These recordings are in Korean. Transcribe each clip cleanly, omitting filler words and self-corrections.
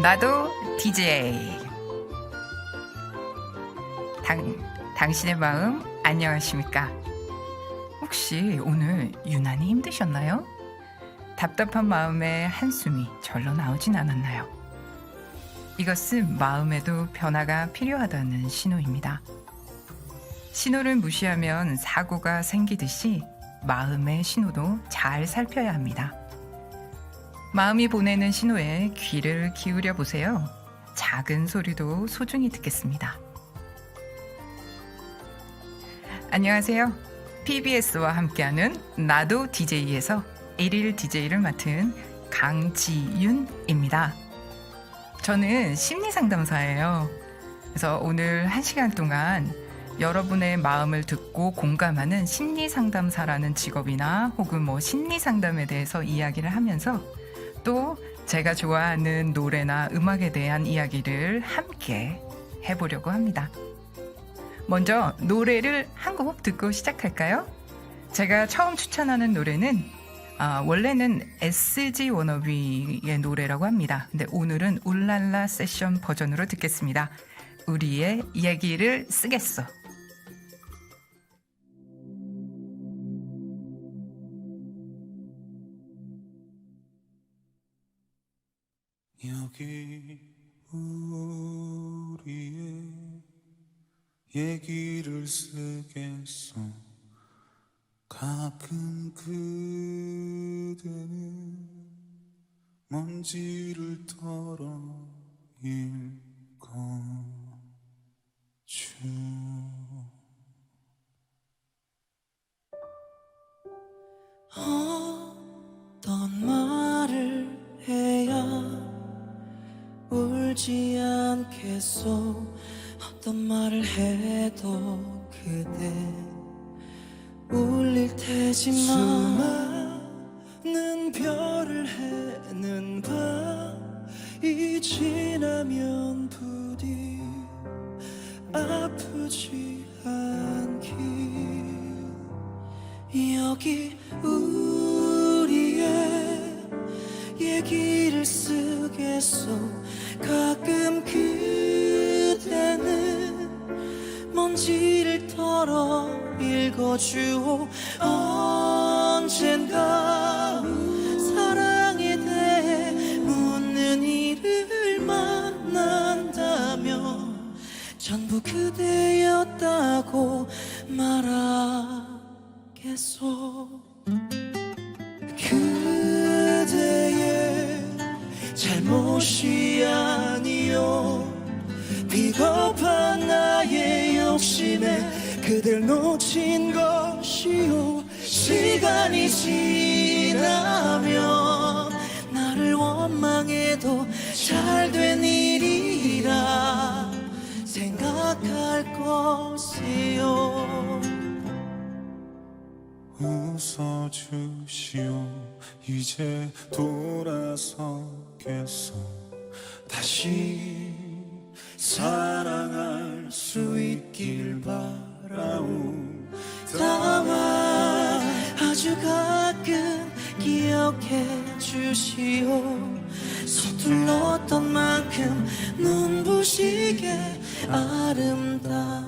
나도 DJ. 당신의 마음 안녕하십니까? 혹시 오늘 유난히 힘드셨나요? 답답한 마음에 한숨이 절로 나오진 않았나요? 이것은 마음에도 변화가 필요하다는 신호입니다. 신호를 무시하면 사고가 생기듯이 마음의 신호도 잘 살펴야 합니다. 마음이 보내는 신호에 귀를 기울여 보세요. 작은 소리도 소중히 듣겠습니다. 안녕하세요. PBS와 함께하는 나도 DJ에서 1일 DJ를 맡은 강지윤입니다. 저는 심리상담사예요. 그래서 오늘 1시간 동안 여러분의 마음을 듣고 공감하는 심리상담사라는 직업이나 혹은 심리상담에 대해서 이야기를 하면서 또 제가 좋아하는 노래나 음악에 대한 이야기를 함께 해보려고 합니다. 먼저 노래를 한 곡 듣고 시작할까요? 제가 처음 추천하는 노래는 원래는 SG 워너비의 노래라고 합니다. 근데 오늘은 울랄라 세션 버전으로 듣겠습니다. 우리의 얘기를 쓰겠어. 여기 우리의 얘기를 쓰겠어. 가끔 그대는 먼지를 털어 읽어줘. 어떤 말을 해야 울지 않겠소. 어떤 말을 해도 그대 울릴 테지만 수많은 별을 해는 밤이 지나면 부디 아프지 않길. 여기 우리의 얘기를 쓰겠소. 가끔 그대는 먼지를 털어 읽어주오. 언젠가 사랑에 대해 묻는 이를 만난다면 전부 그대였다고 말하겠소. 그대의 잘못이 아니요, 비겁한 나의 욕심에 그댈 놓친 것이요. 시간이 지나면 나를 원망해도 잘된 일이라 생각할 것이요. 웃어주시오. 이제 돌아서겠어. 다시 사랑할 수 있길 바라오. 다만 아주 가끔 기억해 주시오. 서툴렀던 만큼 눈부시게 아름다웠던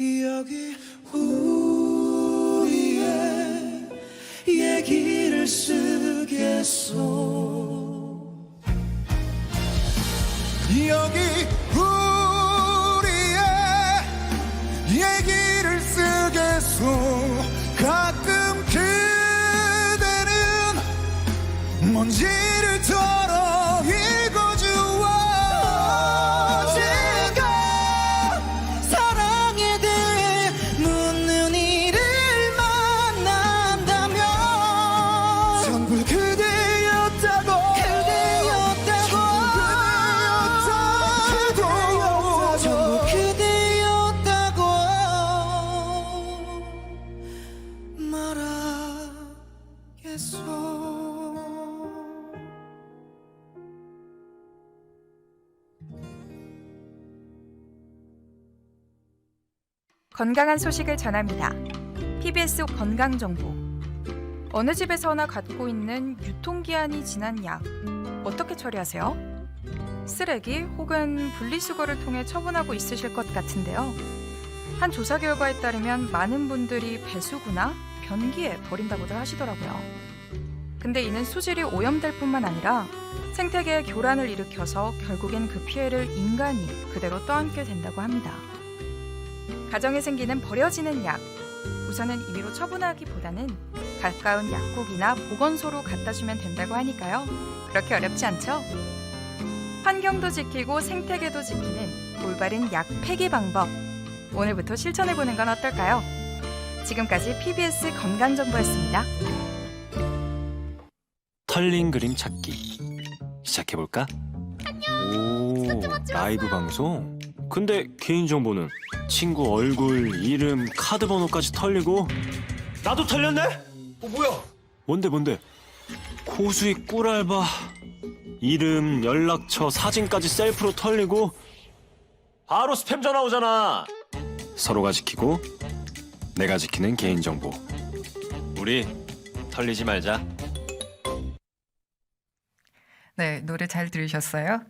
여기 우리의 얘기를 쓰겠소. 여기 우리의 얘기를 쓰겠소. 가끔 그대는 먼지를 털어 읽어주어. 언젠가 사랑에 대해 묻는 이를 만난다면 전부 그대였다고. 전부 그대였다고 말하겠소. 건강한 소식을 전합니다. PBS 건강정보. 어느 집에서나 갖고 있는 유통기한이 지난 약 어떻게 처리하세요? 쓰레기 혹은 분리수거를 통해 처분하고 있으실 것 같은데요. 한 조사 결과에 따르면 많은 분들이 배수구나 변기에 버린다고들 하시더라고요. 근데 이는 수질이 오염될 뿐만 아니라 생태계의 교란을 일으켜서 결국엔 그 피해를 인간이 그대로 떠안게 된다고 합니다. 가정에 생기는 버려지는 약, 우선은 임의로 처분하기보다는 가까운 약국이나 보건소로 갖다 주면 된다고 하니까요. 그렇게 어렵지 않죠? 환경도 지키고 생태계도 지키는 올바른 약 폐기 방법, 오늘부터 실천해보는 건 어떨까요? 지금까지 PBS 건강정보였습니다. 털린 그림 찾기 시작해볼까? 오, 라이브 방송? 근데 개인정보는 친구 얼굴, 이름, 카드 번호까지 털리고 나도 털렸네? 뭐야? 뭔데? 고수익 꿀알바 이름, 연락처, 사진까지 셀프로 털리고 바로 스팸 전화 오잖아. 서로가 지키고 내가 지키는 개인정보, 우리 털리지 말자. 네, 노래 잘 들으셨어요?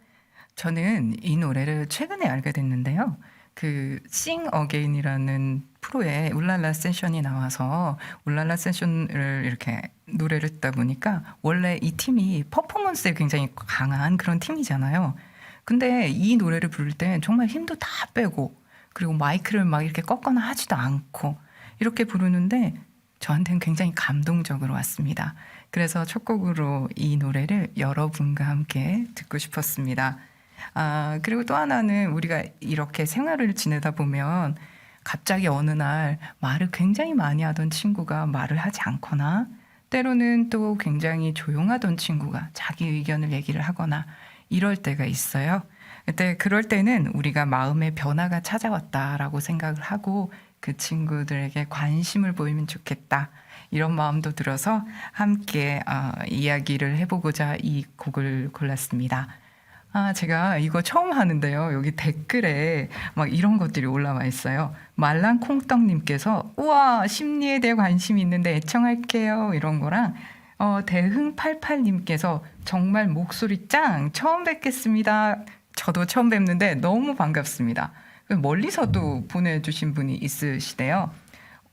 저는 이 노래를 최근에 알게 됐는데요. 그 Sing Again이라는 프로에 울랄라 세션이 나와서 울랄라 세션을 이렇게 노래를 듣다 보니까 원래 이 팀이 퍼포먼스에 굉장히 강한 그런 팀이잖아요. 근데 이 노래를 부를 때 정말 힘도 다 빼고 그리고 마이크를 막 이렇게 꺾거나 하지도 않고 이렇게 부르는데 저한테는 굉장히 감동적으로 왔습니다. 그래서 첫 곡으로 이 노래를 여러분과 함께 듣고 싶었습니다. 그리고 또 하나는 우리가 이렇게 생활을 지내다 보면 갑자기 어느 날 말을 굉장히 많이 하던 친구가 말을 하지 않거나 때로는 또 굉장히 조용하던 친구가 자기 의견을 얘기를 하거나 이럴 때가 있어요. 그럴 때는 우리가 마음의 변화가 찾아왔다라고 생각을 하고 그 친구들에게 관심을 보이면 좋겠다. 이런 마음도 들어서 함께 이야기를 해보고자 이 곡을 골랐습니다. 제가 이거 처음 하는데요. 여기 댓글에 막 이런 것들이 올라와 있어요. 말랑콩떡님께서 우와 심리에 대해 관심이 있는데 애청할게요. 이런 거랑 대흥88님께서 정말 목소리 짱 처음 뵙겠습니다. 저도 처음 뵙는데 너무 반갑습니다. 멀리서도 보내주신 분이 있으시대요.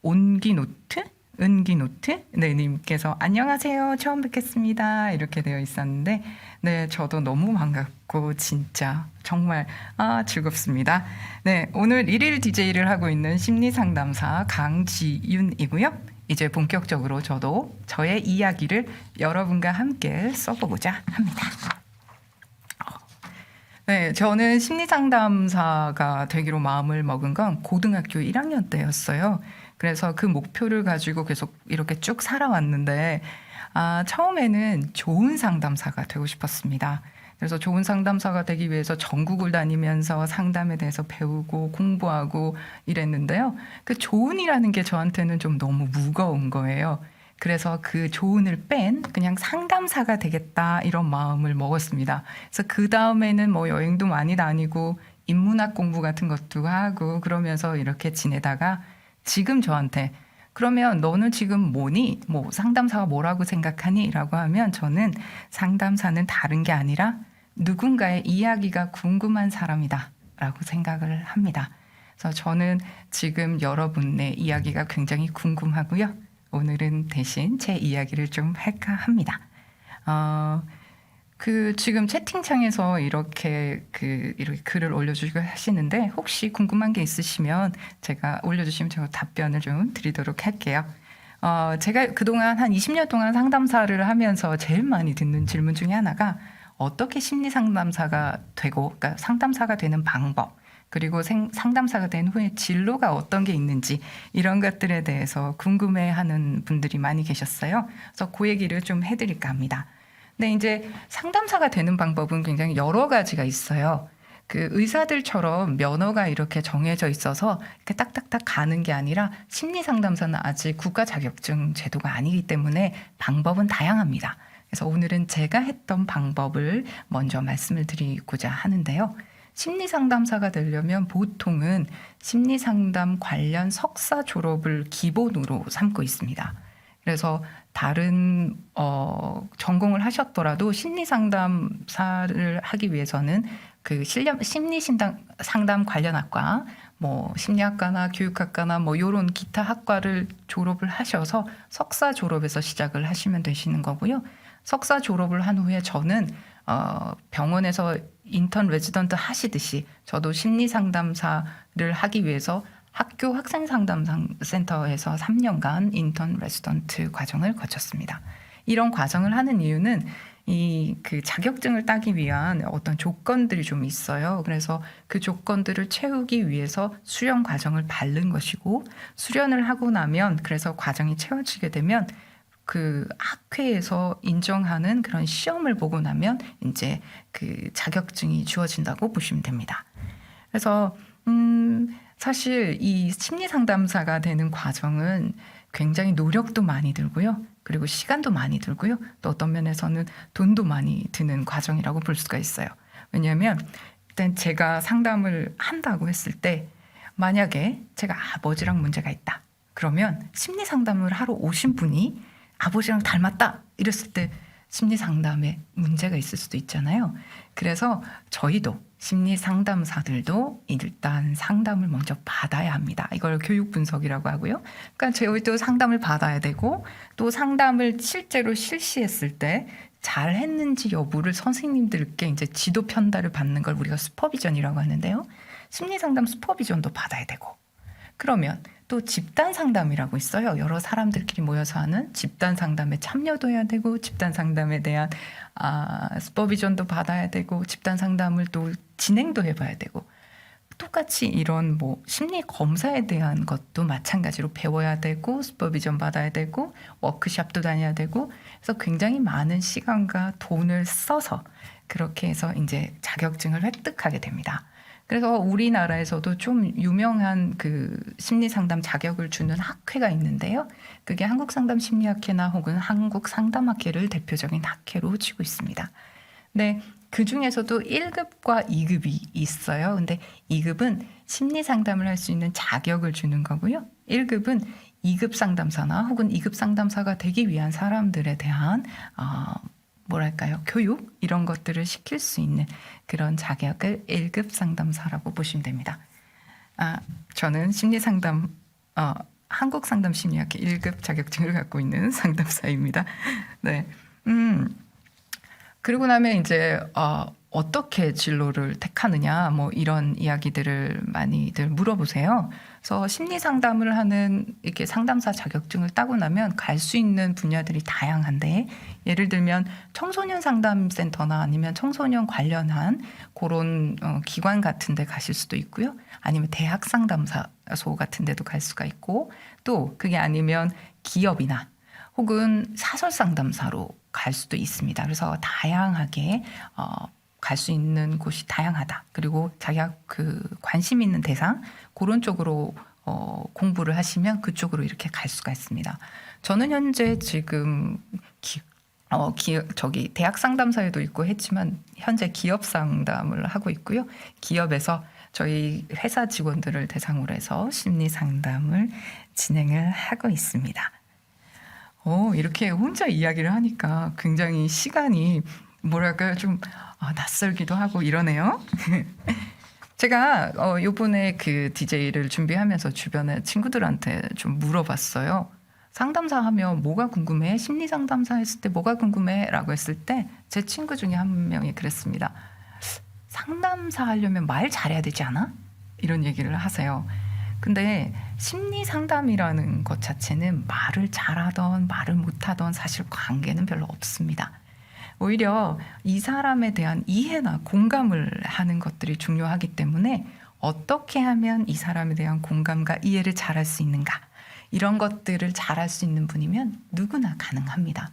온기노트? 은기노트? 네, 님께서 안녕하세요. 처음 뵙겠습니다. 이렇게 되어 있었는데 네, 저도 너무 반갑고 진짜 정말 즐겁습니다. 네, 오늘 일일 DJ를 하고 있는 심리상담사 강지윤이고요. 이제 본격적으로 저도 저의 이야기를 여러분과 함께 써보고자 합니다. 네, 저는 심리상담사가 되기로 마음을 먹은 건 고등학교 1학년 때였어요. 그래서 그 목표를 가지고 계속 이렇게 쭉 살아왔는데 처음에는 좋은 상담사가 되고 싶었습니다. 그래서 좋은 상담사가 되기 위해서 전국을 다니면서 상담에 대해서 배우고 공부하고 이랬는데요. 그 좋은이라는 게 저한테는 좀 너무 무거운 거예요. 그래서 그 조언을 뺀 그냥 상담사가 되겠다 이런 마음을 먹었습니다. 그래서 그 다음에는 뭐 여행도 많이 다니고 인문학 공부 같은 것도 하고 그러면서 이렇게 지내다가 지금 저한테 그러면 너는 지금 뭐니? 뭐 상담사가 뭐라고 생각하니? 라고 하면 저는 상담사는 다른 게 아니라 누군가의 이야기가 궁금한 사람이다 라고 생각을 합니다. 그래서 저는 지금 여러분의 이야기가 굉장히 궁금하고요. 오늘은 대신 제 이야기를 좀 할까 합니다. 지금 채팅창에서 이렇게 글을 올려주시고 하시는데 혹시 궁금한 게 있으시면 제가 올려주시면 제가 답변을 좀 드리도록 할게요. 제가 그동안 한 20년 동안 상담사를 하면서 제일 많이 듣는 질문 중에 하나가 어떻게 심리 상담사가 되고, 그러니까 상담사가 되는 방법, 그리고 상담사가 된 후에 진로가 어떤 게 있는지 이런 것들에 대해서 궁금해하는 분들이 많이 계셨어요. 그래서 그 얘기를 좀 해드릴까 합니다. 근데 이제 상담사가 되는 방법은 굉장히 여러 가지가 있어요. 그 의사들처럼 면허가 이렇게 정해져 있어서 이렇게 딱딱딱 가는 게 아니라 심리 상담사는 아직 국가 자격증 제도가 아니기 때문에 방법은 다양합니다. 그래서 오늘은 제가 했던 방법을 먼저 말씀을 드리고자 하는데요. 심리 상담사가 되려면 보통은 심리 상담 관련 석사 졸업을 기본으로 삼고 있습니다. 그래서 다른 전공을 하셨더라도 심리 상담사를 하기 위해서는 그 심리 상담 관련 학과, 뭐 심리학과나 교육학과나 뭐 요런 기타 학과를 졸업을 하셔서 석사 졸업에서 시작을 하시면 되시는 거고요. 석사 졸업을 한 후에 저는 병원에서 인턴 레지던트 하시듯이 저도 심리 상담사를 하기 위해서 학교 학생 상담 센터에서 3년간 인턴 레지던트 과정을 거쳤습니다. 이런 과정을 하는 이유는 그 자격증을 따기 위한 어떤 조건들이 좀 있어요. 그래서 그 조건들을 채우기 위해서 수련 과정을 밟는 것이고, 수련을 하고 나면, 그래서 과정이 채워지게 되면 그 학회에서 인정하는 그런 시험을 보고 나면 이제 그 자격증이 주어진다고 보시면 됩니다. 그래서 사실 이 심리 상담사가 되는 과정은 굉장히 노력도 많이 들고요. 그리고 시간도 많이 들고요. 또 어떤 면에서는 돈도 많이 드는 과정이라고 볼 수가 있어요. 왜냐하면 일단 제가 상담을 한다고 했을 때 만약에 제가 아버지랑 문제가 있다. 그러면 심리 상담을 하러 오신 분이 아버지랑 닮았다. 이랬을 때 심리 상담에 문제가 있을 수도 있잖아요. 그래서 저희도 심리 상담사들도 일단 상담을 먼저 받아야 합니다. 이걸 교육 분석이라고 하고요. 그러니까 저희도 상담을 받아야 되고, 또 상담을 실제로 실시했을 때 잘했는지 여부를 선생님들께 이제 지도 편달을 받는 걸 우리가 슈퍼비전이라고 하는데요. 심리 상담 슈퍼비전도 받아야 되고, 그러면 또 집단 상담이라고 있어요. 여러 사람들끼리 모여서 하는 집단 상담에 참여도 해야 되고, 집단 상담에 대한 슈퍼비전도 받아야 되고, 집단 상담을 또 진행도 해봐야 되고, 똑같이 이런 뭐 심리 검사에 대한 것도 마찬가지로 배워야 되고, 슈퍼비전 받아야 되고, 워크숍도 다녀야 되고, 그래서 굉장히 많은 시간과 돈을 써서 그렇게 해서 이제 자격증을 획득하게 됩니다. 그래서 우리나라에서도 좀 유명한 그 심리상담 자격을 주는 학회가 있는데요. 그게 한국상담심리학회나 혹은 한국상담학회를 대표적인 학회로 치고 있습니다. 네, 그 중에서도 1급과 2급이 있어요. 근데 2급은 심리상담을 할 수 있는 자격을 주는 거고요. 1급은 2급 상담사나 혹은 2급 상담사가 되기 위한 사람들에 대한 뭐랄까요? 교육 이런 것들을 시킬 수 있는 그런 자격을 1급 상담사라고 보시면 됩니다. 저는 심리상담 한국상담심리학회 1급 자격증을 갖고 있는 상담사입니다. 네. 그리고 나면 이제 어떻게 진로를 택하느냐 뭐 이런 이야기들을 많이들 물어보세요. 그래서 심리 상담을 하는 이렇게 상담사 자격증을 따고 나면 갈 수 있는 분야들이 다양한데, 예를 들면 청소년 상담센터나 아니면 청소년 관련한 그런 기관 같은 데 가실 수도 있고요. 아니면 대학 상담소 같은 데도 갈 수가 있고, 또 그게 아니면 기업이나 혹은 사설 상담사로 갈 수도 있습니다. 그래서 다양하게 갈 수 있는 곳이 다양하다. 그리고 자기가 그 관심 있는 대상 그런 쪽으로 공부를 하시면 그쪽으로 이렇게 갈 수가 있습니다. 저는 현재 지금 대학 상담사에도 있고 했지만 현재 기업 상담을 하고 있고요. 기업에서 저희 회사 직원들을 대상으로 해서 심리 상담을 진행을 하고 있습니다. 이렇게 혼자 이야기를 하니까 굉장히 시간이 뭐랄까요, 좀 낯설기도 하고 이러네요. 제가 요번에 그 DJ를 준비하면서 주변에 친구들한테 좀 물어봤어요. 상담사 하면 뭐가 궁금해? 심리 상담사 했을 때 뭐가 궁금해? 라고 했을 때 제 친구 중에 한 명이 그랬습니다. 상담사 하려면 말 잘해야 되지 않아? 이런 얘기를 하세요. 근데 심리 상담이라는 것 자체는 말을 잘하던 말을 못하던 사실 관계는 별로 없습니다. 오히려 이 사람에 대한 이해나 공감을 하는 것들이 중요하기 때문에 어떻게 하면 이 사람에 대한 공감과 이해를 잘할 수 있는가, 이런 것들을 잘할 수 있는 분이면 누구나 가능합니다.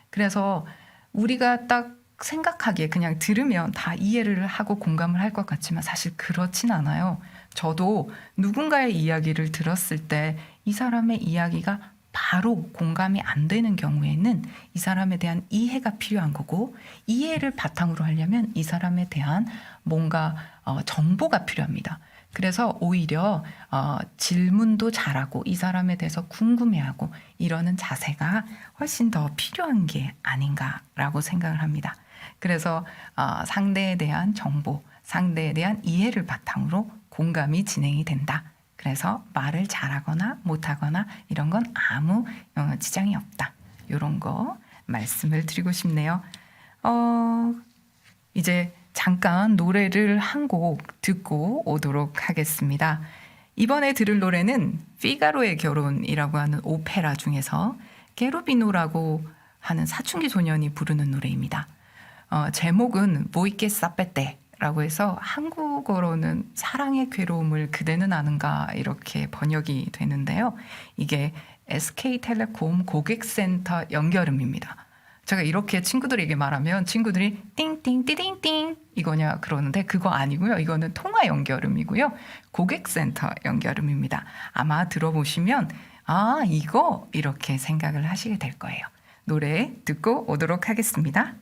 그래서 우리가 딱 생각하기에 그냥 들으면 다 이해를 하고 공감을 할 것 같지만 사실 그렇진 않아요. 저도 누군가의 이야기를 들었을 때 이 사람의 이야기가 바로 공감이 안 되는 경우에는 이 사람에 대한 이해가 필요한 거고, 이해를 바탕으로 하려면 이 사람에 대한 뭔가 정보가 필요합니다. 그래서 오히려 질문도 잘하고 이 사람에 대해서 궁금해하고 이러는 자세가 훨씬 더 필요한 게 아닌가라고 생각을 합니다. 그래서 상대에 대한 정보, 상대에 대한 이해를 바탕으로 공감이 진행이 된다. 그래서 말을 잘하거나 못하거나 이런 건 아무 지장이 없다. 이런 거 말씀을 드리고 싶네요. 이제 잠깐 노래를 한 곡 듣고 오도록 하겠습니다. 이번에 들을 노래는 피가로의 결혼이라고 하는 오페라 중에서 게르비노라고 하는 사춘기 소년이 부르는 노래입니다. 제목은 보이케 사페테라고 해서 한국어로는 사랑의 괴로움을 그대는 아는가 이렇게 번역이 되는데요. 이게 SK텔레콤 고객센터 연결음입니다. 제가 이렇게 친구들에게 말하면 친구들이 띵띵 띠딩띵 이거냐 그러는데 그거 아니고요. 이거는 통화 연결음이고요. 고객센터 연결음입니다. 아마 들어보시면 이거 이렇게 생각을 하시게 될 거예요. 노래 듣고 오도록 하겠습니다.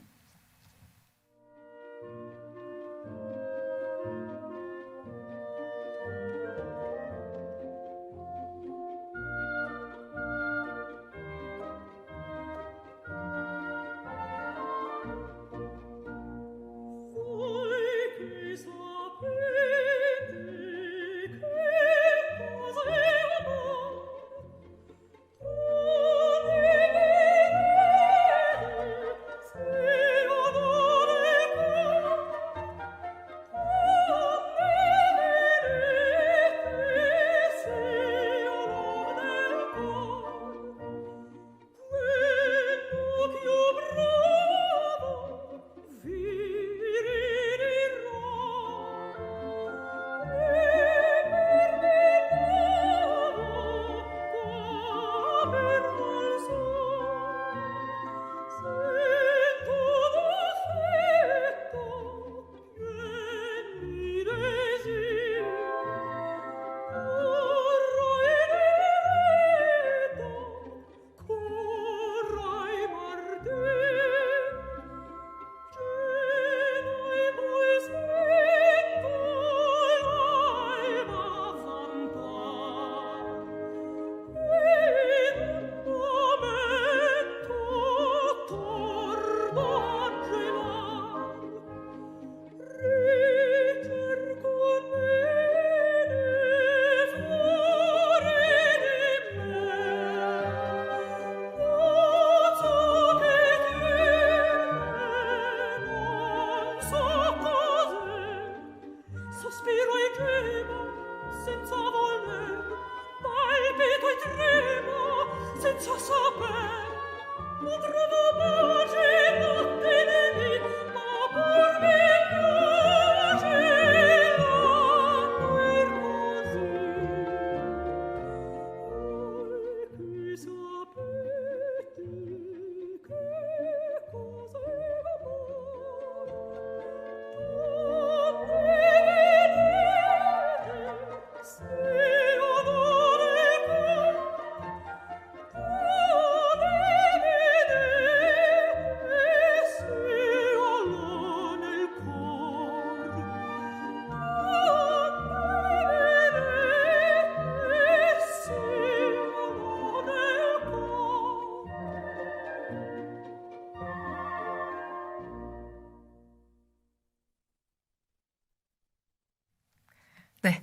네.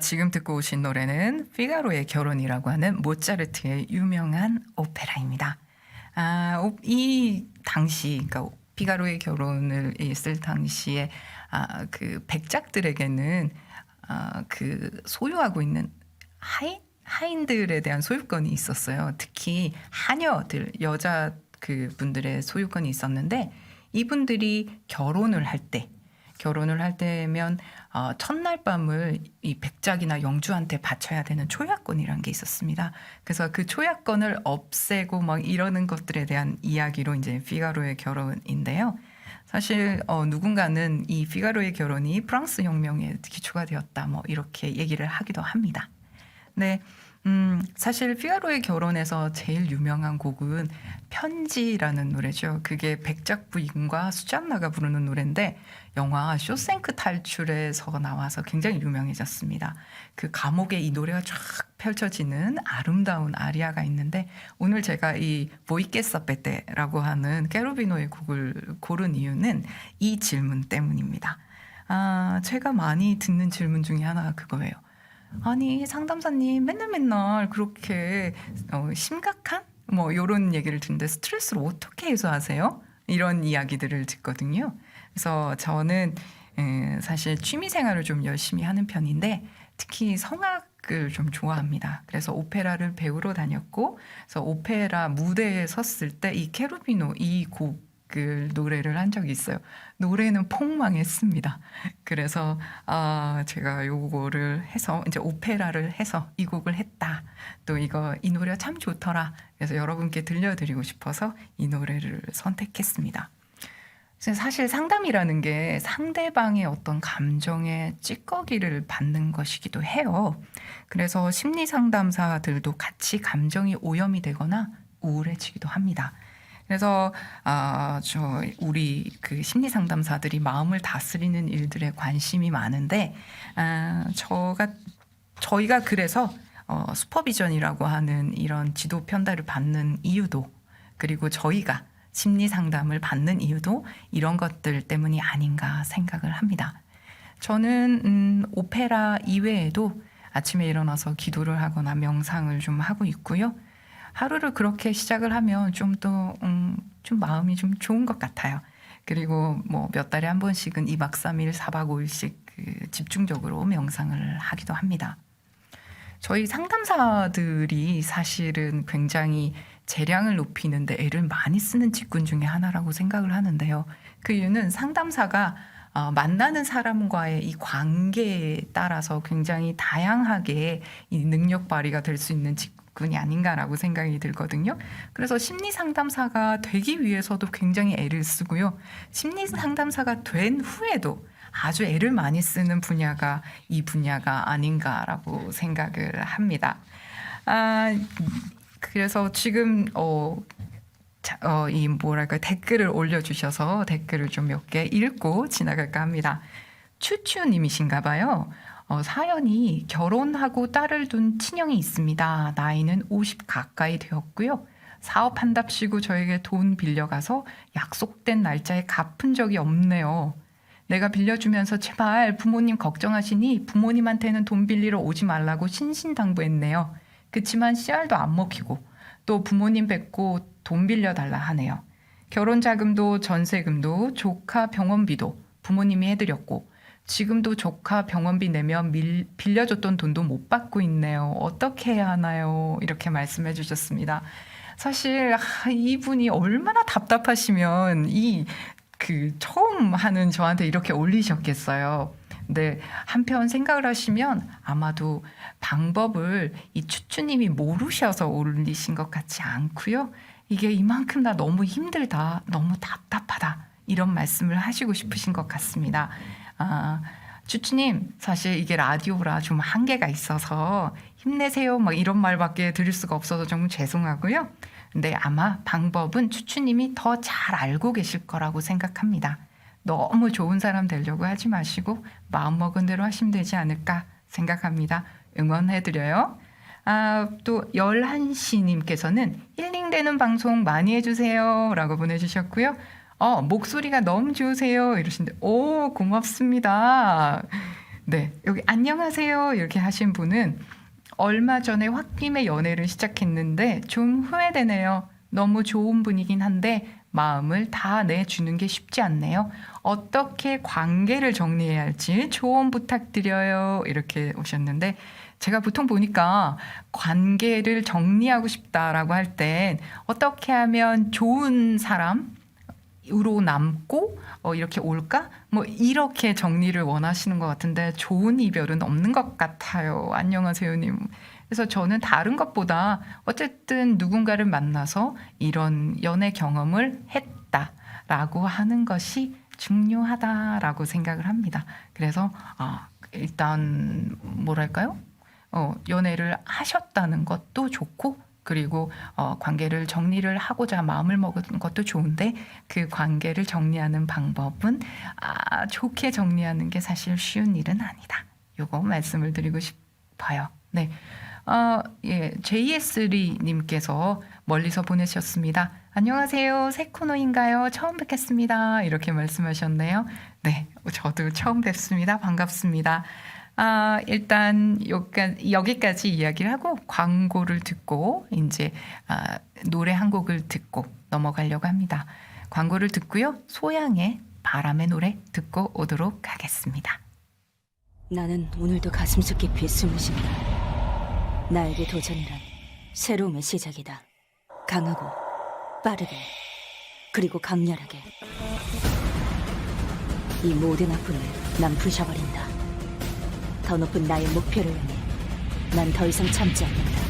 지금 듣고 오신 노래는 피가로의 결혼이라고 하는 모차르트의 유명한 오페라입니다. 이 당시, 그러니까 피가로의 결혼을 쓸 당시에 그 백작들에게는 그 소유하고 있는 하인들에 대한 소유권이 있었어요. 특히 하녀들, 여자 그 분들의 소유권이 있었는데 이분들이 결혼을 할 때면 첫날 밤을 이 백작이나 영주한테 바쳐야 되는 초약권이라는 게 있었습니다. 그래서 그 초약권을 없애고 막 이러는 것들에 대한 이야기로 이제 피가로의 결혼인데요. 사실 누군가는 이 피가로의 결혼이 프랑스 혁명에 기초가 되었다 뭐 이렇게 얘기를 하기도 합니다. 네. 사실 피가로의 결혼에서 제일 유명한 곡은 편지라는 노래죠. 그게 백작 부인과 수잔나가 부르는 노래인데 영화 쇼생크 탈출에서 나와서 굉장히 유명해졌습니다. 그 감옥에 이 노래가 쫙 펼쳐지는 아름다운 아리아가 있는데 오늘 제가 이 보이케사페테라고 하는 케루비노의 곡을 고른 이유는 이 질문 때문입니다. 제가 많이 듣는 질문 중에 하나가 그거예요. 아니 상담사님 맨날 그렇게 심각한 뭐 이런 얘기를 듣는데 스트레스를 어떻게 해소하세요? 이런 이야기들을 듣거든요. 그래서 저는 사실 취미 생활을 좀 열심히 하는 편인데 특히 성악을 좀 좋아합니다. 그래서 오페라를 배우러 다녔고, 그래서 오페라 무대에 섰을 때 이 케루비노 이 곡을 노래를 한 적이 있어요. 노래는 폭망했습니다. 그래서 제가 요거를 해서 이제 오페라를 해서 이 곡을 했다. 또 이 노래가 참 좋더라. 그래서 여러분께 들려드리고 싶어서 이 노래를 선택했습니다. 사실 상담이라는 게 상대방의 어떤 감정에 찌꺼기를 받는 것이기도 해요. 그래서 심리 상담사들도 같이 감정이 오염이 되거나 우울해지기도 합니다. 그래서 우리 그 심리 상담사들이 마음을 다스리는 일들에 관심이 많은데 저희가 그래서 슈퍼비전이라고 하는 이런 지도 편달을 받는 이유도, 그리고 저희가 심리 상담을 받는 이유도 이런 것들 때문이 아닌가 생각을 합니다. 저는 오페라 이외에도 아침에 일어나서 기도를 하거나 명상을 좀 하고 있고요. 하루를 그렇게 시작을 하면 좀 마음이 좀 좋은 것 같아요. 그리고 뭐 몇 달에 한 번씩은 2박 3일, 4박 5일씩 집중적으로 명상을 하기도 합니다. 저희 상담사들이 사실은 굉장히 재량을 높이는데 애를 많이 쓰는 직군 중에 하나라고 생각을 하는데요. 그 이유는 상담사가 만나는 사람과의 이 관계에 따라서 굉장히 다양하게 이 능력 발휘가 될 수 있는 직군이 아닌가라고 생각이 들거든요. 그래서 심리 상담사가 되기 위해서도 굉장히 애를 쓰고요. 심리 상담사가 된 후에도 아주 애를 많이 쓰는 분야가 이 분야가 아닌가라고 생각을 합니다. 그래서 지금 댓글을 올려주셔서 댓글을 좀 몇 개 읽고 지나갈까 합니다. 추추님이신가 봐요. 사연이 결혼하고 딸을 둔 친형이 있습니다. 나이는 50 가까이 되었고요. 사업한답시고 저에게 돈 빌려가서 약속된 날짜에 갚은 적이 없네요. 내가 빌려주면서 제발 부모님 걱정하시니 부모님한테는 돈 빌리러 오지 말라고 신신당부했네요. 그치만 씨알도 안 먹히고 또 부모님 뵙고 돈 빌려달라 하네요. 결혼자금도 전세금도 조카 병원비도 부모님이 해드렸고 지금도 조카 병원비 내면 빌려줬던 돈도 못 받고 있네요. 어떻게 해야 하나요? 이렇게 말씀해 주셨습니다. 사실 이분이 얼마나 답답하시면 처음 하는 저한테 이렇게 올리셨겠어요. 근데 한편 생각을 하시면 아마도 방법을 이 추추님이 모르셔서 올리신 것 같지 않고요. 이게 이만큼 나 너무 힘들다, 너무 답답하다 이런 말씀을 하시고 싶으신 것 같습니다. 추추님, 사실 이게 라디오라 좀 한계가 있어서 힘내세요 막 이런 말밖에 드릴 수가 없어서 좀 죄송하고요. 근데 아마 방법은 추추님이 더 잘 알고 계실 거라고 생각합니다. 너무 좋은 사람 되려고 하지 마시고 마음먹은 대로 하시면 되지 않을까 생각합니다. 응원해드려요. 또 11시님께서는 힐링되는 방송 많이 해주세요 라고 보내주셨고요. 목소리가 너무 좋으세요 이러시는데 고맙습니다. 네, 여기 안녕하세요 이렇게 하신 분은 얼마 전에 홧김에 연애를 시작했는데 좀 후회되네요. 너무 좋은 분이긴 한데 마음을 다 내주는 게 쉽지 않네요. 어떻게 관계를 정리해야 할지 조언 부탁드려요. 이렇게 오셨는데 제가 보통 보니까 관계를 정리하고 싶다라고 할 땐 어떻게 하면 좋은 사람으로 남고 이렇게 올까? 뭐 이렇게 정리를 원하시는 것 같은데 좋은 이별은 없는 것 같아요. 안녕하세요님. 그래서 저는 다른 것보다 어쨌든 누군가를 만나서 이런 연애 경험을 했다라고 하는 것이 중요하다라고 생각을 합니다. 그래서 일단 뭐랄까요? 연애를 하셨다는 것도 좋고 그리고 관계를 정리를 하고자 마음을 먹은 것도 좋은데 그 관계를 정리하는 방법은 좋게 정리하는 게 사실 쉬운 일은 아니다. 요거 말씀을 드리고 싶어요. 네. 예, JS3님께서 멀리서 보내셨습니다. 안녕하세요. 새 코너인가요? 처음 뵙겠습니다. 이렇게 말씀하셨네요. 네, 저도 처음 뵙습니다. 반갑습니다. 일단 여기까지 이야기를 하고 광고를 듣고 이제 노래 한 곡을 듣고 넘어가려고 합니다. 광고를 듣고요. 소양의 바람의 노래 듣고 오도록 하겠습니다. 나는 오늘도 가슴속 깊이 숨을 쉰다. 나에게 도전이란 새로움의 시작이다. 강하고 빠르게 그리고 강렬하게 이 모든 아픔을 난 부셔버린다. 더 높은 나의 목표를 향해 난 더 이상 참지 않는다.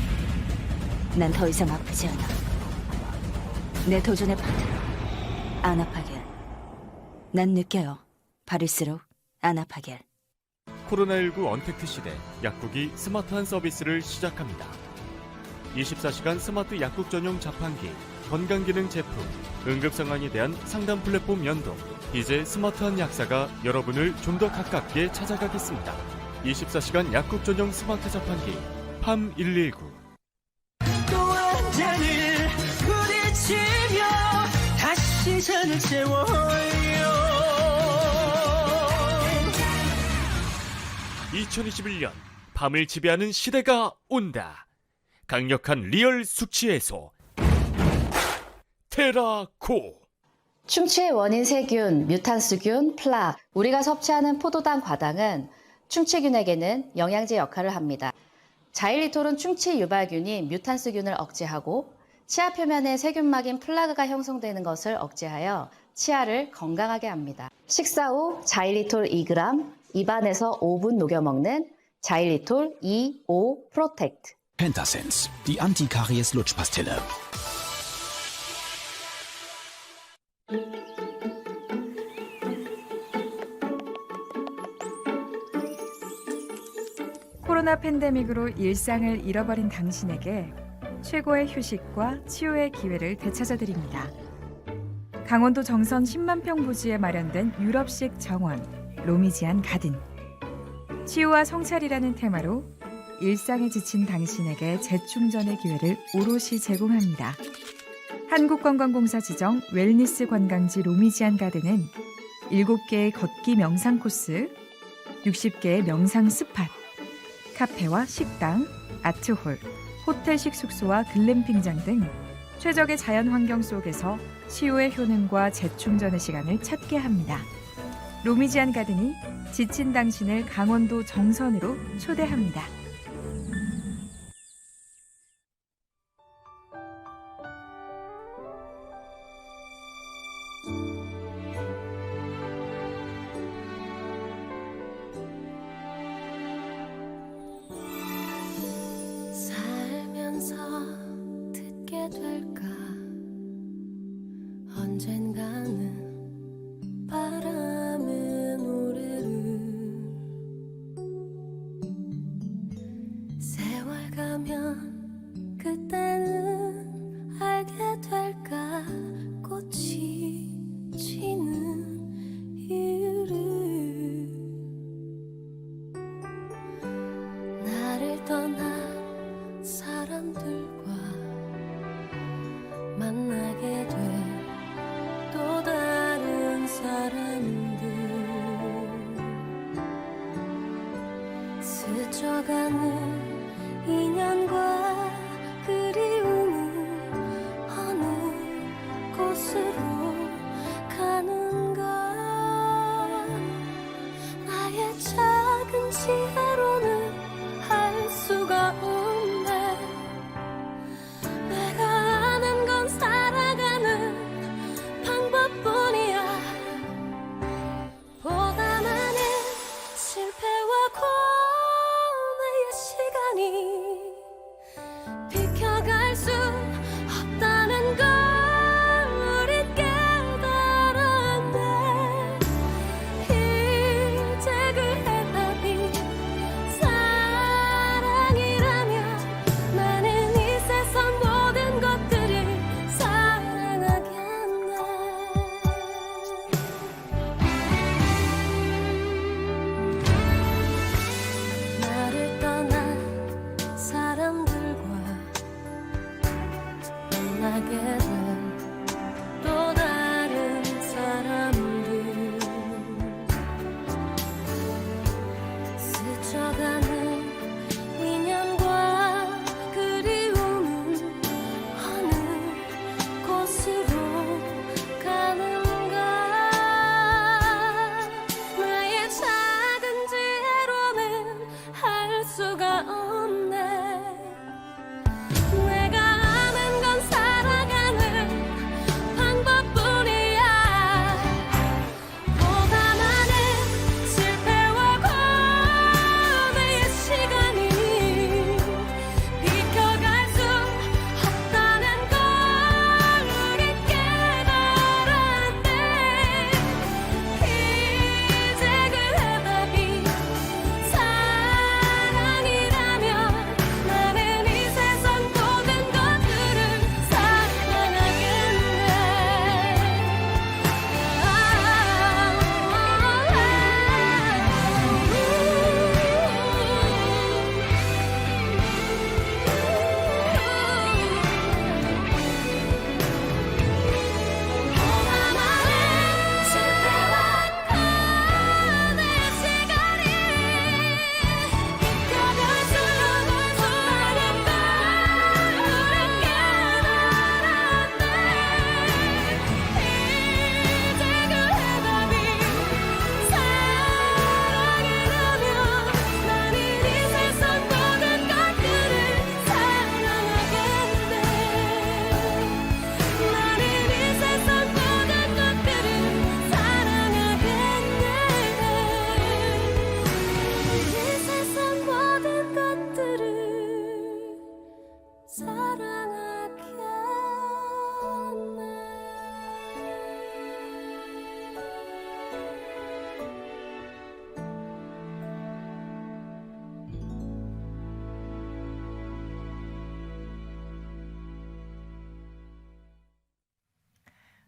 난 더 이상 아프지 않아. 내 도전의 파트너 아나파겔. 난 느껴요. 바를수록 아나파겔. 코로나19 언택트 시대 약국이 스마트한 서비스를 시작합니다. 24시간 스마트 약국 전용 자판기, 건강기능 제품, 응급상황에 대한 상담 플랫폼 연동. 이제 스마트한 약사가 여러분을 좀 더 가깝게 찾아가겠습니다. 24시간 약국 전용 스마트 자판기 팜119. 또 한 잔을 부딪히며 다시 잔을 채워요. 2021년 밤을 지배하는 시대가 온다. 강력한 리얼 숙취 해소 테라코. 충치의 원인 세균, 뮤탄스균, 플락. 우리가 섭취하는 포도당, 과당은 충치균에게는 영양제 역할을 합니다. 자일리톨은 충치 유발균인 뮤탄스균을 억제하고 치아 표면에 세균막인 플라그가 형성되는 것을 억제하여 치아를 건강하게 합니다. 식사 후 자일리톨 2g, 입안에서 5분 녹여 먹는 자일리톨 2-5 프로텍트. Pentasense, die Antikaries-Lutschpastille. 코로나 팬데믹으로 일상을 잃어버린 당신에게 최고의 휴식과 치유의 기회를 되찾아 드립니다. 강원도 정선 10만 평 부지에 마련된 유럽식 정원 로미지안 가든. 치유와 성찰이라는 테마로 일상에 지친 당신에게 재충전의 기회를 오롯이 제공합니다. 한국관광공사 지정 웰니스 관광지 로미지안 가든은 7개의 걷기 명상 코스, 60개의 명상 스팟, 카페와 식당, 아트홀, 호텔식 숙소와 글램핑장 등 최적의 자연 환경 속에서 치유의 효능과 재충전의 시간을 찾게 합니다. 로미지안 가든이 지친 당신을 강원도 정선으로 초대합니다. 살면서 듣게 될까 언젠가는 바람의 노래를 세월 가면 그때는 알게 될까 꽃이 지는 이유를 나를 떠난 사람들과 만나게 돼 또 다른 사람들 스쳐가는 인연과 그리움은 어느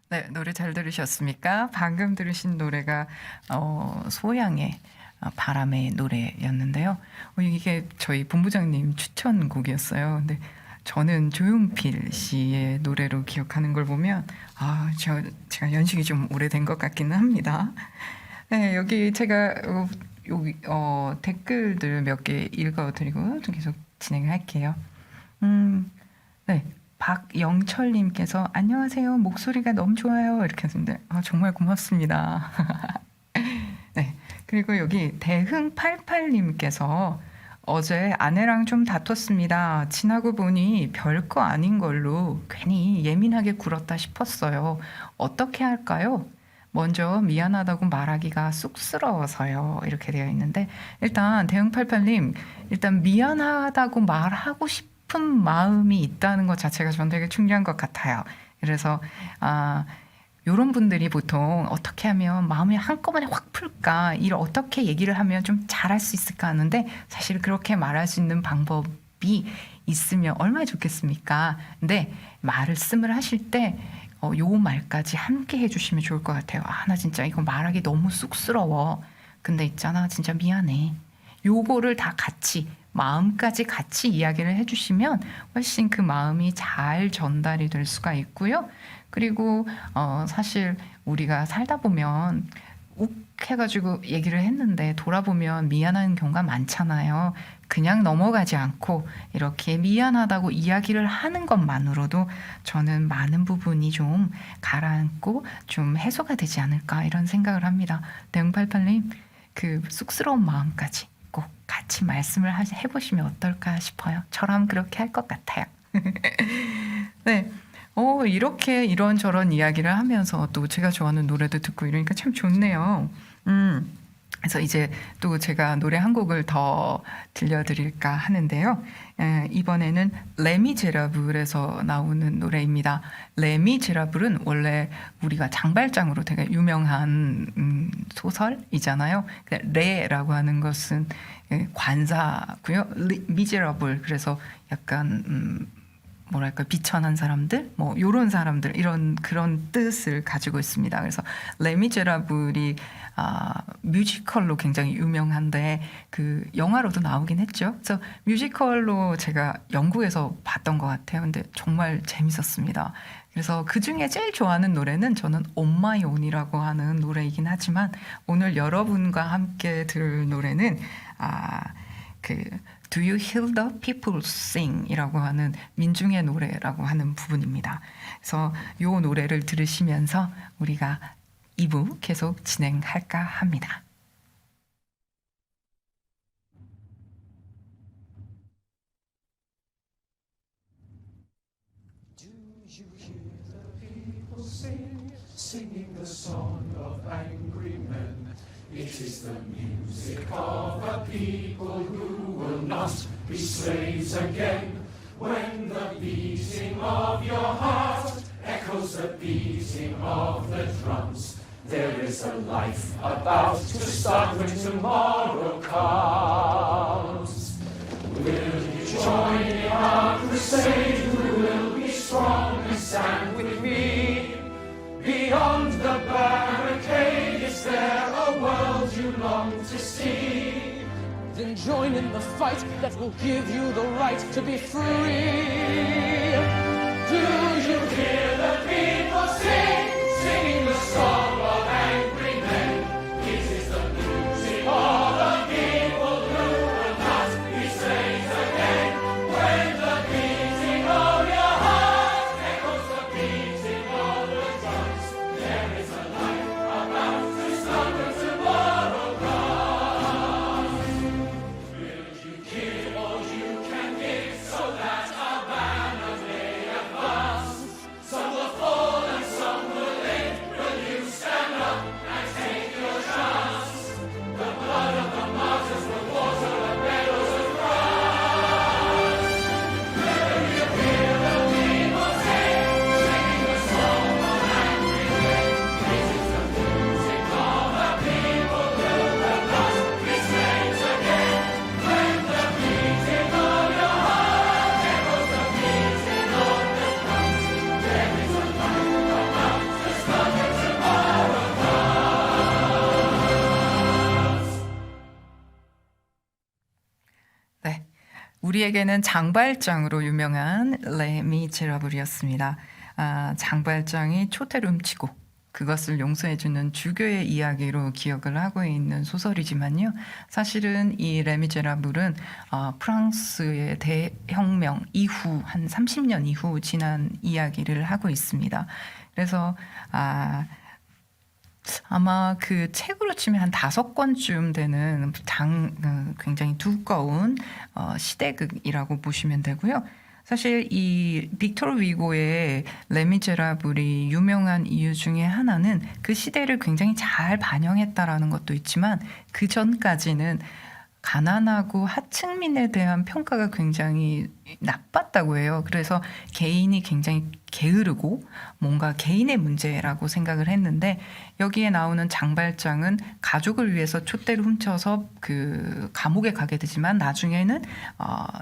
네, 노래 잘 들으셨습니까? 방금 들으신 노래가 소양의 바람의 노래였는데요. 이게 저희 본부장님 추천곡이었어요. 근데 저는 조용필 씨의 노래로 기억하는 걸 보면 제가 연식이 좀 오래된 것 같기는 합니다. 네, 여기 제가 여기 댓글들 몇 개 읽어드리고 좀 계속 진행할게요. 네. 박영철님께서 안녕하세요. 목소리가 너무 좋아요. 이렇게 하셨는데 정말 고맙습니다. 네. 그리고 여기 대흥88님께서 어제 아내랑 좀 다퉜습니다. 지나고 보니 별거 아닌 걸로 괜히 예민하게 굴었다 싶었어요. 어떻게 할까요? 먼저 미안하다고 말하기가 쑥스러워서요. 이렇게 되어 있는데 일단 대흥88님 일단 미안하다고 말하고 싶은 마음이 있다는 것 자체가 저는 되게 중요한 것 같아요. 그래서 이런 분들이 보통 어떻게 하면 마음이 한꺼번에 확 풀까, 이를 어떻게 얘기를 하면 좀 잘할 수 있을까 하는데 사실 그렇게 말할 수 있는 방법이 있으면 얼마나 좋겠습니까? 근데 말씀을 하실 때 요 말까지 함께 해주시면 좋을 것 같아요. 나 진짜 이거 말하기 너무 쑥스러워. 근데 있잖아, 진짜 미안해. 요거를 다 같이 마음까지 같이 이야기를 해주시면 훨씬 그 마음이 잘 전달이 될 수가 있고요. 그리고 사실 우리가 살다 보면 욱 해가지고 얘기를 했는데 돌아보면 미안한 경우가 많잖아요. 그냥 넘어가지 않고 이렇게 미안하다고 이야기를 하는 것만으로도 저는 많은 부분이 좀 가라앉고 좀 해소가 되지 않을까 이런 생각을 합니다. 대응팔팔님 그 쑥스러운 마음까지 꼭 같이 말씀을 해보시면 어떨까 싶어요. 저라면 그렇게 할 것 같아요. 네. 이렇게 이런저런 이야기를 하면서 또 제가 좋아하는 노래도 듣고 이러니까 참 좋네요. 그래서 이제 또 제가 노래 한 곡을 더 들려드릴까 하는데요. 이번에는 레미제라블에서 나오는 노래입니다. 레미제라블은 원래 우리가 장발장으로 되게 유명한 소설이잖아요. 레라고 하는 것은 관사고요. 미제라블 그래서 약간 뭐랄까 비천한 사람들 뭐 요런 사람들 이런 그런 뜻을 가지고 있습니다. 그래서 레미제라블이 뮤지컬로 굉장히 유명한데 그 영화로도 나오긴 했죠. 그래서 뮤지컬로 제가 영국에서 봤던 것 같아요. 근데 정말 재밌었습니다. 그래서 그 중에 제일 좋아하는 노래는 저는 On My Own이라고 하는 노래이긴 하지만 오늘 여러분과 함께 들을 노래는 Do You Hear the People Sing? 이라고 하는 민중의 노래라고 하는 부분입니다. 그래서 이 노래를 들으시면서 우리가 2부 계속 진행할까 합니다. Do you hear the people sing, singing the song of angry men? It is the music of a people who will not be slaves again. When the beating of your heart echoes the beating of the drums, there is a life about to start when tomorrow comes. Will you join in our crusade? Who will be strong and stand with me? Beyond the barricade, is there a world you long to see? Then join in the fight that will give you the right to be free. Do you hear the people sing, singing the song of angry men? It is the music of the people who will not be slaves again. When the beating of your heart echoes the beating of the drums, there is a life about to start when tomorrow comes. Will you give all you can give so that our banner may advance? Some will fall and some will live. Will you stand? 우리에게는 장발장으로 유명한 레미제라블이었습니다. 장발장이 초태를 훔치고 그것을 용서해주는 주교의 이야기로 기억을 하고 있는 소설이지만요. 사실은 이 레미제라블은 프랑스의 대혁명 이후 한 30년 이후 지난 이야기를 하고 있습니다. 그래서 아마 그 책으로 치면 한 5권쯤 되는 굉장히 두꺼운 시대극이라고 보시면 되고요. 사실 이 빅토르 위고의 레미제라블이 유명한 이유 중에 하나는 그 시대를 굉장히 잘 반영했다라는 것도 있지만 그 전까지는 가난하고 하층민에 대한 평가가 굉장히 나빴다고 해요. 그래서 개인이 굉장히 게으르고 뭔가 개인의 문제라고 생각을 했는데 여기에 나오는 장발장은 가족을 위해서 촛대를 훔쳐서 그 감옥에 가게 되지만 나중에는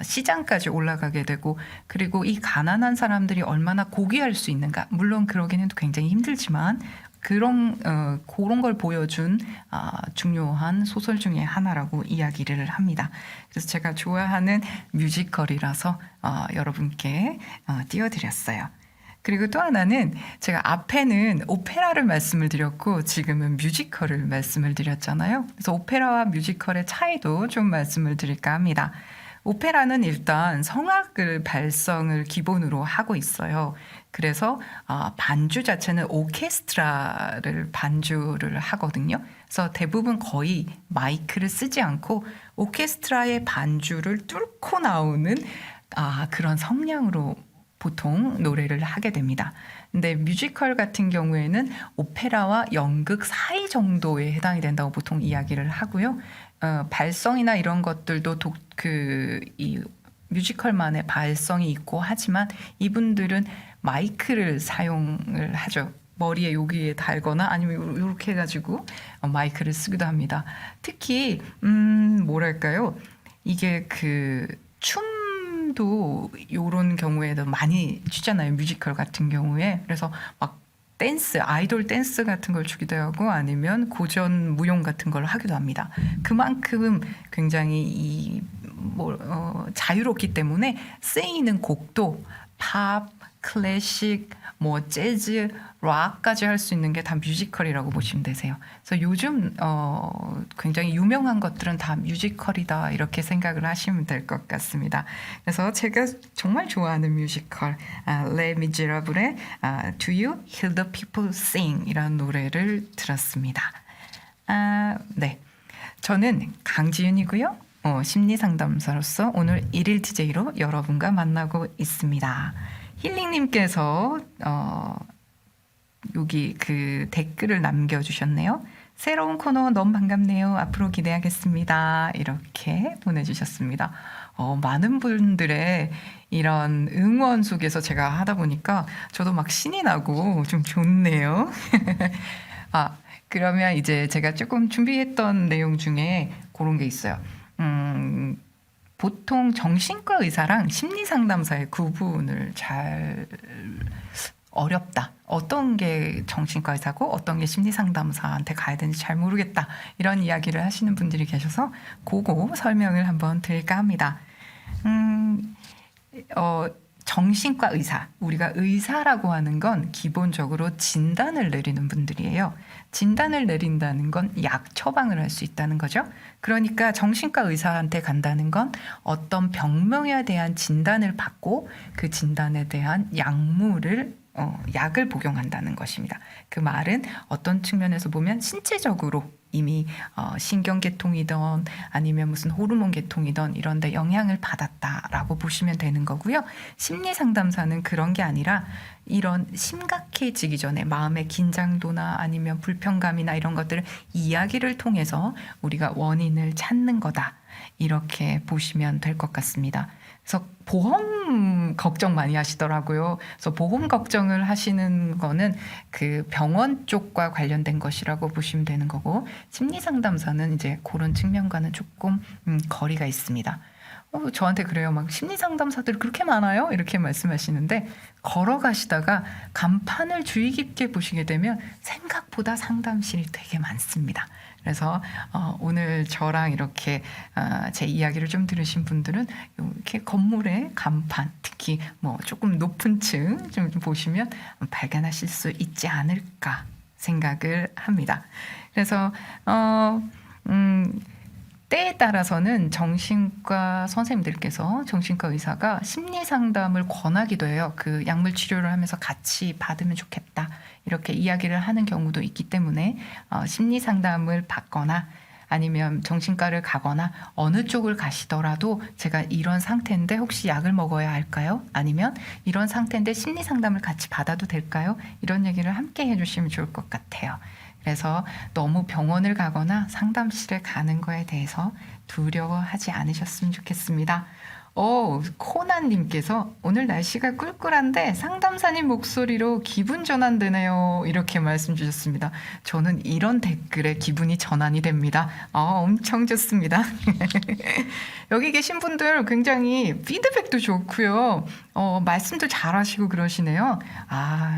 시장까지 올라가게 되고 그리고 이 가난한 사람들이 얼마나 고귀할 수 있는가. 물론 그러기는 굉장히 힘들지만 그런 걸 보여준 중요한 소설 중에 하나라고 이야기를 합니다. 그래서 제가 좋아하는 뮤지컬이라서 여러분께 띄워드렸어요. 그리고 또 하나는 제가 앞에는 오페라를 말씀을 드렸고 지금은 뮤지컬을 말씀을 드렸잖아요. 그래서 오페라와 뮤지컬의 차이도 좀 말씀을 드릴까 합니다. 오페라는 일단 성악을 발성을 기본으로 하고 있어요. 그래서 반주 자체는 오케스트라를 반주를 하거든요. 그래서 대부분 거의 마이크를 쓰지 않고 오케스트라의 반주를 뚫고 나오는 그런 성량으로 보통 노래를 하게 됩니다. 근데 뮤지컬 같은 경우에는 오페라와 연극 사이 정도에 해당이 된다고 보통 이야기를 하고요. 발성이나 이런 것들도 이 뮤지컬만의 발성이 있고 하지만 이분들은 마이크를 사용을 하죠. 머리에 여기에 달거나 아니면 이렇게 해가지고 마이크를 쓰기도 합니다. 특히 뭐랄까요? 이게 그 춤도 이런 경우에도 많이 추잖아요. 뮤지컬 같은 경우에. 그래서 막 아이돌 댄스 같은 걸 추기도 하고 아니면 고전 무용 같은 걸 하기도 합니다. 그만큼 굉장히 자유롭기 때문에 쓰이는 곡도 팝, 클래식, 재즈, 락까지 할 수 있는 게 다 뮤지컬이라고 보시면 되세요. 그래서 요즘 굉장히 유명한 것들은 다 뮤지컬이다 이렇게 생각을 하시면 될 것 같습니다. 그래서 제가 정말 좋아하는 뮤지컬 레 미제라블의 Do You Hear the People Sing 이라는 노래를 들었습니다. 네, 저는 강지윤이고요. 심리상담사로서 오늘 1일 DJ로 여러분과 만나고 있습니다. 힐링님께서 여기 그 댓글을 남겨주셨네요. 새로운 코너 너무 반갑네요. 앞으로 기대하겠습니다. 이렇게 보내주셨습니다. 많은 분들의 이런 응원 속에서 제가 하다 보니까 저도 막 신이 나고 좀 좋네요. 그러면 이제 제가 조금 준비했던 내용 중에 그런 게 있어요. 보통 정신과 의사랑 심리상담사의 구분을 어렵다. 어떤 게 정신과 의사고 어떤 게 심리상담사한테 가야 되는지 잘 모르겠다. 이런 이야기를 하시는 분들이 계셔서 그거 설명을 한번 드릴까 합니다. 정신과 의사, 우리가 의사라고 하는 건 기본적으로 진단을 내리는 분들이에요. 진단을 내린다는 건 약 처방을 할 수 있다는 거죠. 그러니까 정신과 의사한테 간다는 건 어떤 병명에 대한 진단을 받고 그 진단에 대한 약을 복용한다는 것입니다. 그 말은 어떤 측면에서 보면 신체적으로 이미 신경계통이든 아니면 무슨 호르몬 계통이든 이런 데 영향을 받았다라고 보시면 되는 거고요. 심리상담사는 그런 게 아니라 이런 심각해지기 전에 마음의 긴장도나 아니면 불편감이나 이런 것들을 이야기를 통해서 우리가 원인을 찾는 거다. 이렇게 보시면 될 것 같습니다. 그래서 보험 걱정 많이 하시더라고요. 그래서 보험 걱정을 하시는 거는 그 병원 쪽과 관련된 것이라고 보시면 되는 거고 심리상담사는 이제 그런 측면과는 조금 거리가 있습니다. 저한테 그래요. 막 심리상담사들 그렇게 많아요? 이렇게 말씀하시는데 걸어가시다가 간판을 주의 깊게 보시게 되면 생각보다 상담실이 되게 많습니다. 그래서 오늘 저랑 이렇게 제 이야기를 좀 들으신 분들은 이렇게 건물의 간판, 특히 뭐 조금 높은 층 좀 보시면 발견하실 수 있지 않을까 생각을 합니다. 그래서 때에 따라서는 정신과 선생님들께서, 정신과 의사가 심리 상담을 권하기도 해요. 그 약물 치료를 하면서 같이 받으면 좋겠다, 이렇게 이야기를 하는 경우도 있기 때문에 심리 상담을 받거나 아니면 정신과를 가거나 어느 쪽을 가시더라도 제가 이런 상태인데 혹시 약을 먹어야 할까요? 아니면 이런 상태인데 심리 상담을 같이 받아도 될까요? 이런 얘기를 함께 해주시면 좋을 것 같아요. 그래서 너무 병원을 가거나 상담실에 가는 거에 대해서 두려워하지 않으셨으면 좋겠습니다. 코난님께서 오늘 날씨가 꿀꿀한데 상담사님 목소리로 기분 전환되네요, 이렇게 말씀 주셨습니다. 저는 이런 댓글에 기분이 전환이 됩니다. 엄청 좋습니다. 여기 계신 분들 굉장히 피드백도 좋고요. 말씀도 잘하시고 그러시네요.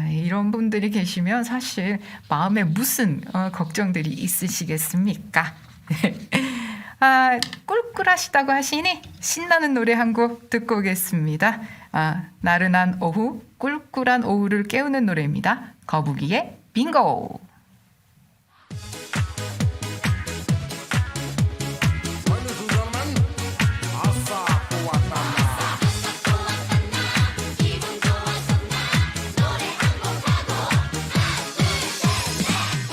이런 분들이 계시면 사실 마음에 무슨 걱정들이 있으시겠습니까? 꿀꿀하시다고 하시니 신나는 노래 한 곡 듣고 오겠습니다. 나른한 오후, 꿀꿀한 오후를 깨우는 노래입니다. 거북이의 빙고.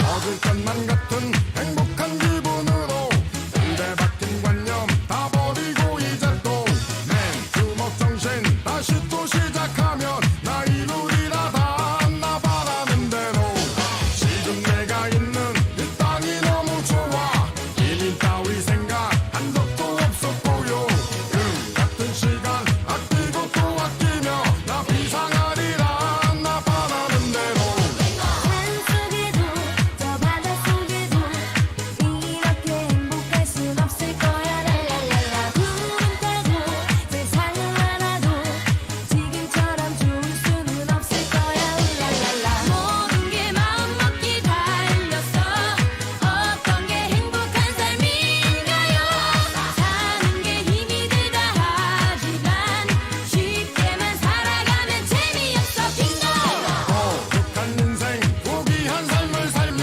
얻을 것만 같은 행복한 기분으로 근데 바뀐 관념 다 버리고 이제 또 맨주먹 정신 다시 또 시작하면 나 이루리라 다 나 바라는 대로 지금 내가 있는 이 땅이 너무 좋아 이민 따위 생각한 적도 없었고요 같은 시간 아끼고 또 아끼며 나 비상하리라 나 바라는 대로 산속에도 저 바닷속에도 이렇게 행복할 순 없을 거야 랄랄랄라 구름 타고 세상을 알아도 지금처럼 좋을 수는 없을 거야 울랄랄라 모든 게 마음먹기 달렸어 어떤 게 행복한 삶인가요 사는 게 힘이 들다 하지만 쉽게만 살아가면 재미없어 빙고 독한 인생 포기한 삶을 살며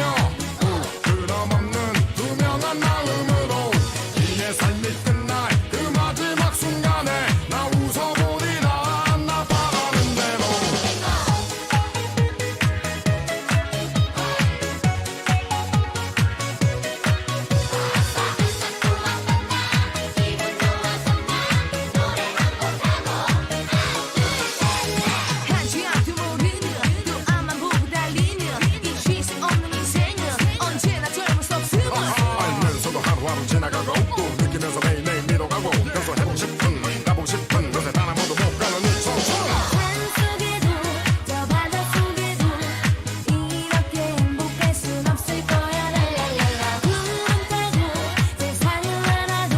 부끄럼 없는 투명한 마음으로 이내 삶이 끝날 그 마지막 순간에 나 웃어보리라 나 바라는 대로 한치 앞도 모르는 또 앞만 보고 달리는 이 쉴 수 없는 인생은 언제나 젊을 수 없음을 알면서도 하루하루 지나가고 또 느끼면서 매일매일 미뤄가고 그래서 해보고 싶은 가보고 싶은 요새 단 한 번도 못 가는 이 청춘 산속에도 저 바닷속에도 이렇게 행복할 순 없을 거야 랄랄랄라 구름 타고 세상을 알아도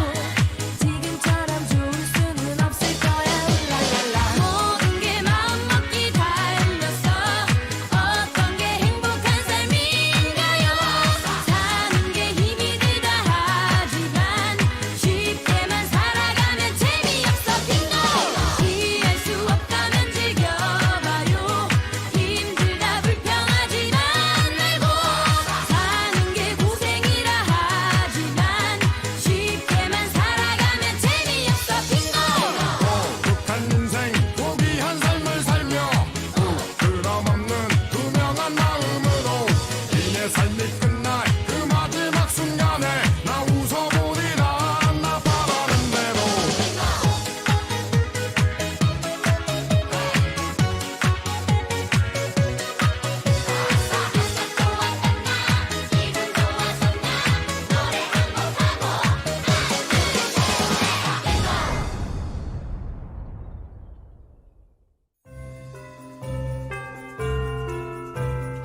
지금처럼 좋을 수는 없을 거야 울랄랄라 모든 게 마음먹기 달렸어 어떤 게 행복한 삶인가요 사는 게 힘이 들다 하지만 쉽게만 살아가면 재미없어 빙고 이해할 수 없다면 즐겨봐요 힘들다 불평하지만 말고 사는 게 고생이라 하지만 쉽게만 살아가면 재미없어 빙고 독한 인생 포기한 삶을 살며 부끄럼 없는 투명한 마음으로 이내 삶이 끝날 그 마지막 순간에 나 웃어보리라 나 바라는 대로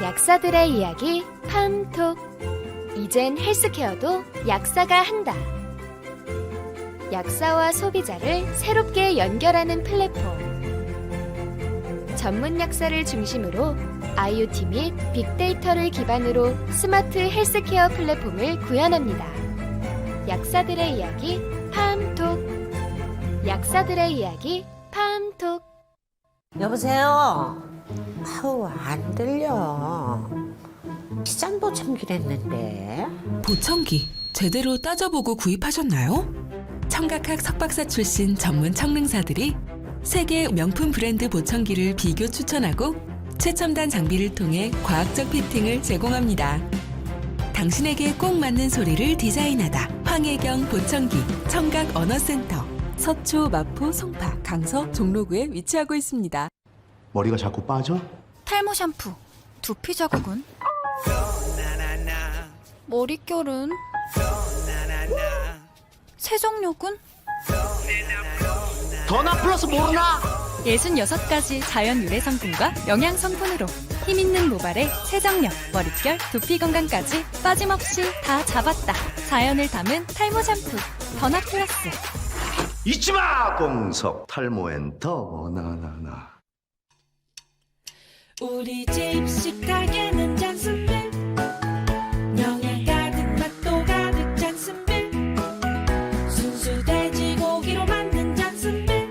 약사들의 이야기 팜톡 이젠 헬스케어도 약사가 한다 약사와 소비자를 새롭게 연결하는 플랫폼 전문 약사를 중심으로 IoT 및 빅데이터를 기반으로 스마트 헬스케어 플랫폼을 구현합니다. 약사들의 이야기 팜톡. 약사들의 이야기 팜톡. 여보세요? 아우, 안 들려. 비싼 보청기랬는데. 보청기 제대로 따져보고 구입하셨나요? 청각학 석박사 출신 전문 청능사들이 세계 명품 브랜드 보청기를 비교 추천하고 최첨단 장비를 통해 과학적 피팅을 제공합니다. 당신에게 꼭 맞는 소리를 디자인하다. 황혜경 보청기 청각 언어센터. 서초, 마포, 송파, 강서, 종로구에 위치하고 있습니다. 머리가 자꾸 빠져? 탈모 샴푸, 두피 자국은? 머릿결은? 세정력은? 더나 플러스 모르나? 66가지 자연 유래 성분과 영양 성분으로 힘있는 모발에 세정력, 머릿결, 두피 건강까지 빠짐없이 다 잡았다. 자연을 담은 탈모 샴푸, 더나 플러스. 잊지마! 공석 탈모엔 더 나나나. 우리 집 식탁에는 잔순빌 영양 가득 맛도 가득 잔순빌 순수 돼지고기로 만든 잔순빌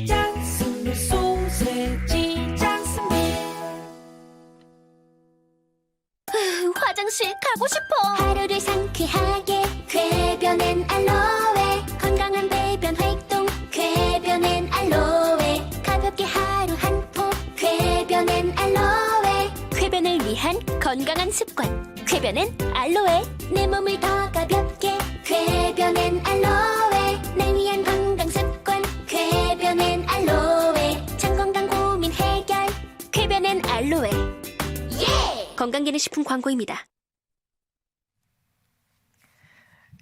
잔순빌 소세지 잔순빌. 화장실 가고 싶어. 하루를 상쾌하게 쾌변엔 알로에. 건강한 배변 활동 쾌변엔 알로에. 가볍게 하루 한 포 쾌변엔 알로에. 쾌변을 위한 건강한 습관 쾌변엔 알로에. 내 몸을 더 가볍게 쾌변엔 알로에. 날 위한 건강 습관 쾌변엔 알로에. 장 건강 고민 해결 쾌변엔 알로에. 예! 건강기능식품 광고입니다.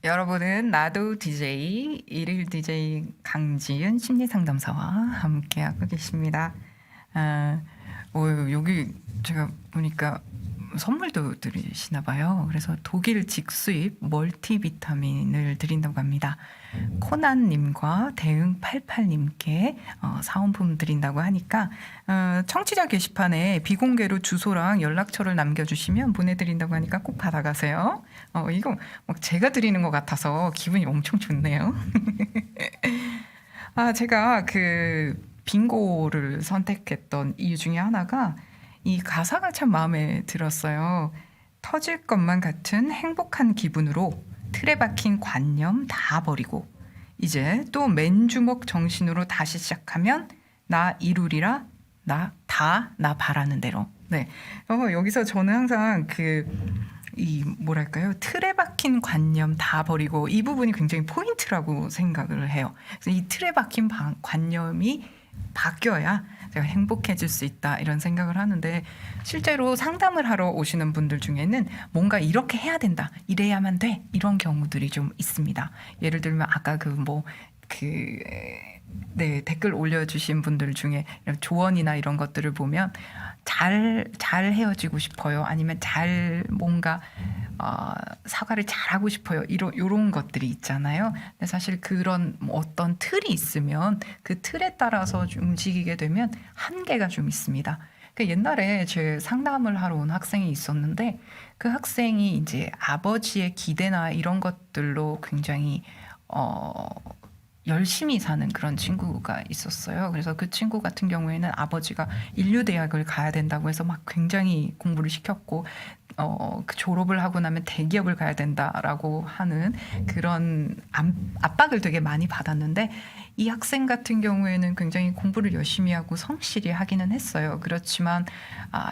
여러분은 나도 DJ, 일일 DJ 강지은 심리상담사와 함께하고 계십니다. 여기 제가 보니까 선물도 드리시나 봐요. 그래서 독일 직수입 멀티비타민을 드린다고 합니다. 코난님과 대응88님께 사은품 드린다고 하니까 청취자 게시판에 비공개로 주소랑 연락처를 남겨주시면 보내드린다고 하니까 꼭 받아가세요. 이거 막 제가 드리는 것 같아서 기분이 엄청 좋네요. 제가 그 빙고를 선택했던 이유 중에 하나가 이 가사가 참 마음에 들었어요. 터질 것만 같은 행복한 기분으로 틀에 박힌 관념 다 버리고 이제 또 맨주먹 정신으로 다시 시작하면 나 이루리라 나 바라는 대로. 네. 여기서 저는 항상 이 뭐랄까요? 틀에 박힌 관념 다 버리고 이 부분이 굉장히 포인트라고 생각을 해요. 그래서 이 틀에 박힌 관념이 바뀌어야 제가 행복해질 수 있다 이런 생각을 하는데 실제로 상담을 하러 오시는 분들 중에는 뭔가 이렇게 해야 된다 이래야만 돼 이런 경우들이 좀 있습니다. 예를 들면 아까 댓글 올려주신 분들 중에 조언이나 이런 것들을 보면 잘 헤어지고 싶어요. 아니면 뭔가 사과를 잘하고 싶어요. 이런 것들이 있잖아요. 근데 사실 그런 어떤 틀이 있으면 그 틀에 따라서 움직이게 되면 한계가 좀 있습니다. 그러니까 옛날에 제 상담을 하러 온 학생이 있었는데 그 학생이 이제 아버지의 기대나 이런 것들로 굉장히 열심히 사는 그런 친구가 있었어요. 그래서 그 친구 같은 경우에는 아버지가 인류대학을 가야 된다고 해서 막 굉장히 공부를 시켰고 그 졸업을 하고 나면 대기업을 가야 된다라고 하는 그런 압박을 되게 많이 받았는데 이 학생 같은 경우에는 굉장히 공부를 열심히 하고 성실히 하기는 했어요. 그렇지만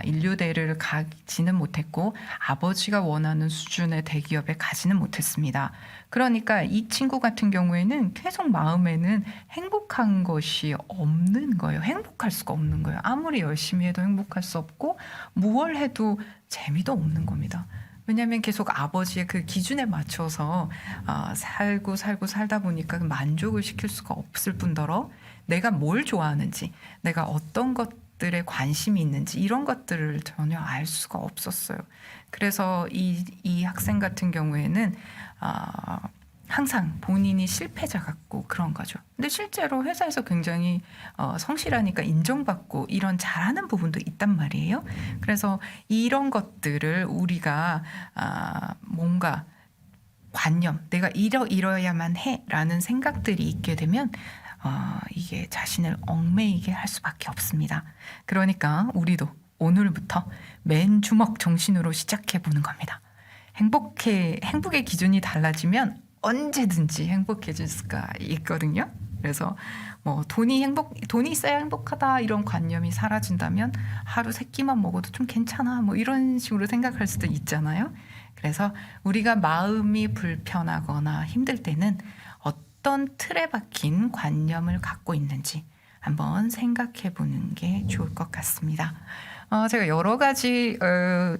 인류대를 가지는 못했고 아버지가 원하는 수준의 대기업에 가지는 못했습니다. 그러니까 이 친구 같은 경우에는 계속 마음에는 행복한 것이 없는 거예요. 행복할 수가 없는 거예요. 아무리 열심히 해도 행복할 수 없고 무얼 해도 재미도 없는 겁니다. 왜냐하면 계속 아버지의 그 기준에 맞춰서 살다 보니까 만족을 시킬 수가 없을 뿐더러 내가 뭘 좋아하는지 내가 어떤 것들에 관심이 있는지 이런 것들을 전혀 알 수가 없었어요. 그래서 이 학생 같은 경우에는 항상 본인이 실패자 같고 그런 거죠. 근데 실제로 회사에서 굉장히 성실하니까 인정받고 이런 잘하는 부분도 있단 말이에요. 그래서 이런 것들을 우리가 뭔가 관념, 내가 이뤄야만 해라는 생각들이 있게 되면 이게 자신을 얽매이게 할 수밖에 없습니다. 그러니까 우리도 오늘부터 맨주먹 정신으로 시작해 보는 겁니다. 행복의 기준이 달라지면 언제든지 행복해질 수가 있거든요. 그래서 뭐 돈이 있어야 행복하다 이런 관념이 사라진다면 하루 3끼만 먹어도 좀 괜찮아 뭐 이런 식으로 생각할 수도 있잖아요. 그래서 우리가 마음이 불편하거나 힘들 때는 어떤 틀에 박힌 관념을 갖고 있는지 한번 생각해 보는 게 좋을 것 같습니다. 제가 여러 가지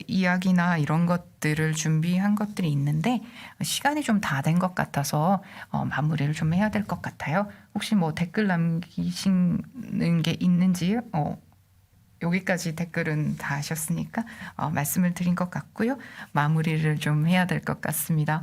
이야기나 이런 것들을 준비한 것들이 있는데 시간이 좀 다 된 것 같아서 마무리를 좀 해야 될 것 같아요. 혹시 뭐 댓글 남기시는 게 있는지 여기까지 댓글은 다 하셨으니까 말씀을 드린 것 같고요. 마무리를 좀 해야 될 것 같습니다.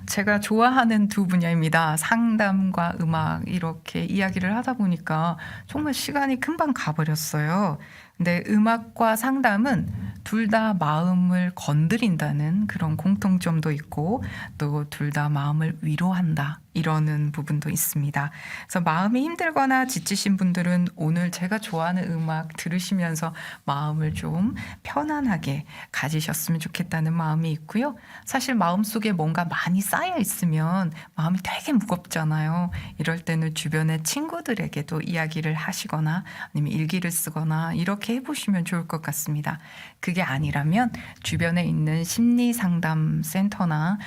제가 좋아하는 두 분야입니다. 상담과 음악 이렇게 이야기를 하다 보니까 정말 시간이 금방 가버렸어요. 근데 음악과 상담은 둘 다 마음을 건드린다는 그런 공통점도 있고 또 둘 다 마음을 위로한다 이러는 부분도 있습니다. 그래서 마음이 힘들거나 지치신 분들은 오늘 제가 좋아하는 음악 들으시면서 마음을 좀 편안하게 가지셨으면 좋겠다는 마음이 있고요. 사실 마음속에 뭔가 많이 쌓여 있으면 마음이 되게 무겁잖아요. 이럴 때는 주변의 친구들에게도 이야기를 하시거나 아니면 일기를 쓰거나 이렇게 해보시면 좋을 것 같습니다. 그게 아니라면 주변에 있는 심리상담센터나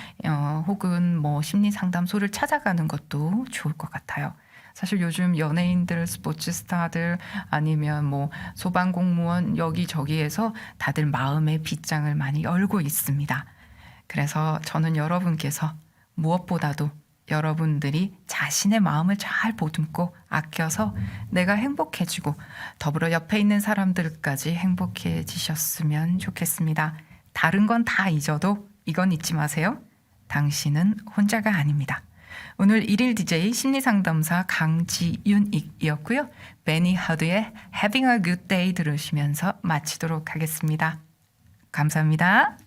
혹은 뭐 심리상담소를 찾아가는 것도 좋을 것 같아요. 사실 요즘 연예인들, 스포츠 스타들 아니면 뭐 소방공무원 여기저기에서 다들 마음의 빗장을 많이 열고 있습니다. 그래서 저는 여러분께서 무엇보다도 여러분들이 자신의 마음을 잘 보듬고 아껴서 내가 행복해지고 더불어 옆에 있는 사람들까지 행복해지셨으면 좋겠습니다. 다른 건 다 잊어도 이건 잊지 마세요. 당신은 혼자가 아닙니다. 오늘 1일 DJ 심리상담사 강지윤이었고요. 베니 하드의 Having a Good Day 들으시면서 마치도록 하겠습니다. 감사합니다.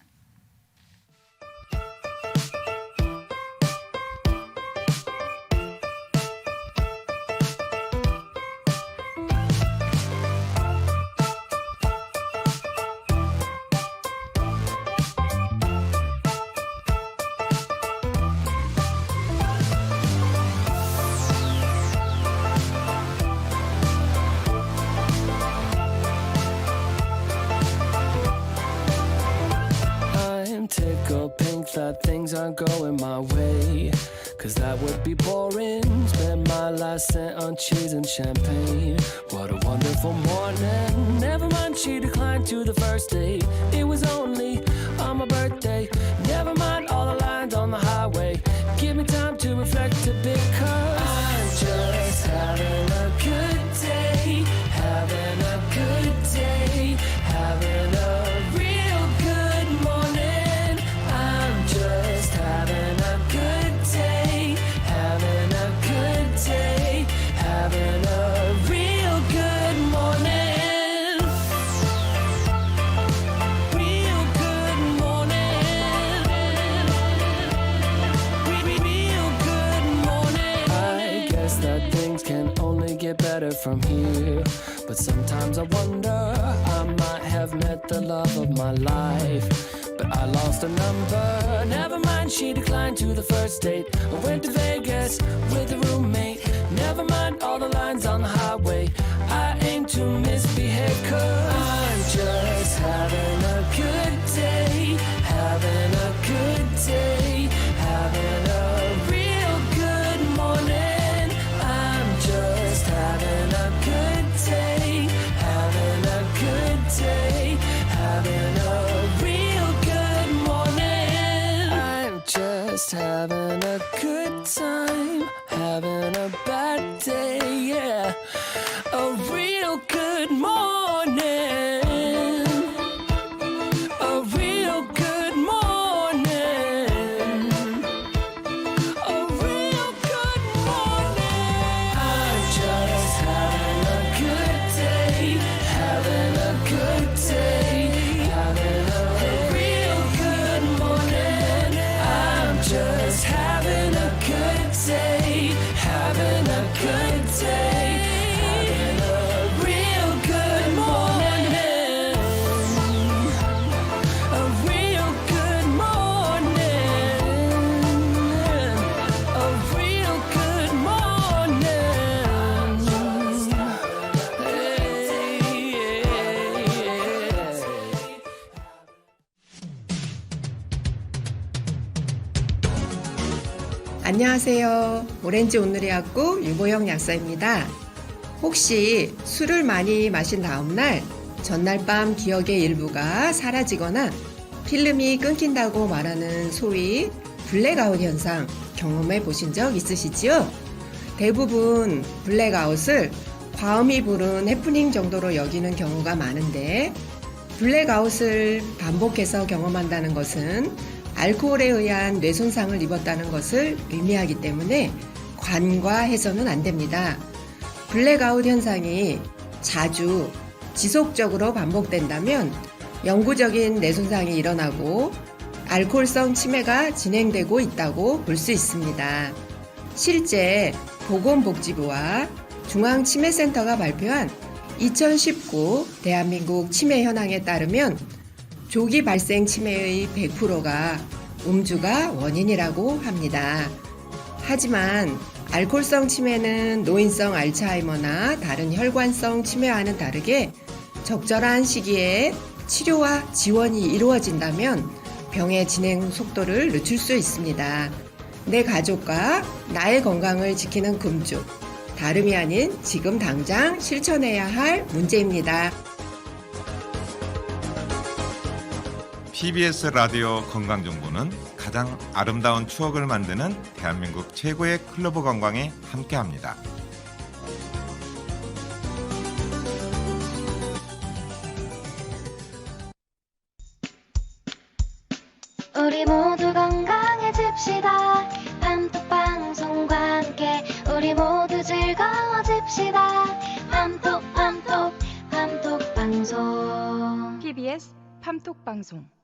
Tickled pink that things aren't going my way, 'cause that would be boring. Spend my last cent on cheese and champagne. What a wonderful morning. Never mind, she declined to the first date. It was only on my birthday. Never mind all the lines on the highway. Give me time to reflect a bit, 'cause I'm just having a good day. Having a good day. Having a real good morning. I'm just having a good day. Having a good day. Having a real good morning. Real good morning. Real good morning. I guess that things can only get better from here. But sometimes I wonder, I might have met the love of my life, but I lost a number. Never mind, she declined to the first date. I went to Vegas with a roommate. Never mind all the lines on the highway. I aim to misbehave, 'cause I'm just having a good day. Having a good day. Having a real good morning. I'm just having a good day. Having a good day. Having a real good morning. I'm just having a good time. Having a 안녕하세요. 오렌지 온누리 약국 유보영 약사입니다. 혹시 술을 많이 마신 다음날 전날 밤 기억의 일부가 사라지거나 필름이 끊긴다고 말하는 소위 블랙아웃 현상 경험해 보신 적 있으시지요? 대부분 블랙아웃을 과음이 부른 해프닝 정도로 여기는 경우가 많은데 블랙아웃을 반복해서 경험한다는 것은 알코올에 의한 뇌손상을 입었다는 것을 의미하기 때문에 간과해서는 안 됩니다. 블랙아웃 현상이 자주 지속적으로 반복된다면 영구적인 뇌손상이 일어나고 알코올성 치매가 진행되고 있다고 볼 수 있습니다. 실제 보건복지부와 중앙치매센터가 발표한 2019 대한민국 치매 현황에 따르면 조기 발생 치매의 100%가 음주가 원인이라고 합니다. 하지만 알코올성 치매는 노인성 알츠하이머나 다른 혈관성 치매와는 다르게 적절한 시기에 치료와 지원이 이루어진다면 병의 진행 속도를 늦출 수 있습니다. 내 가족과 나의 건강을 지키는 금주, 다름이 아닌 지금 당장 실천해야 할 문제입니다. TBS 라디오 건강정보는 가장 아름다운 추억을 만드는 대한민국 최고의 클로버 건강에 함께합니다. 우리 모두 건강해집시다. 밤톡방송과 함께 우리 모두 즐거워집시다. 밤톡방송 PBS 팜톡방송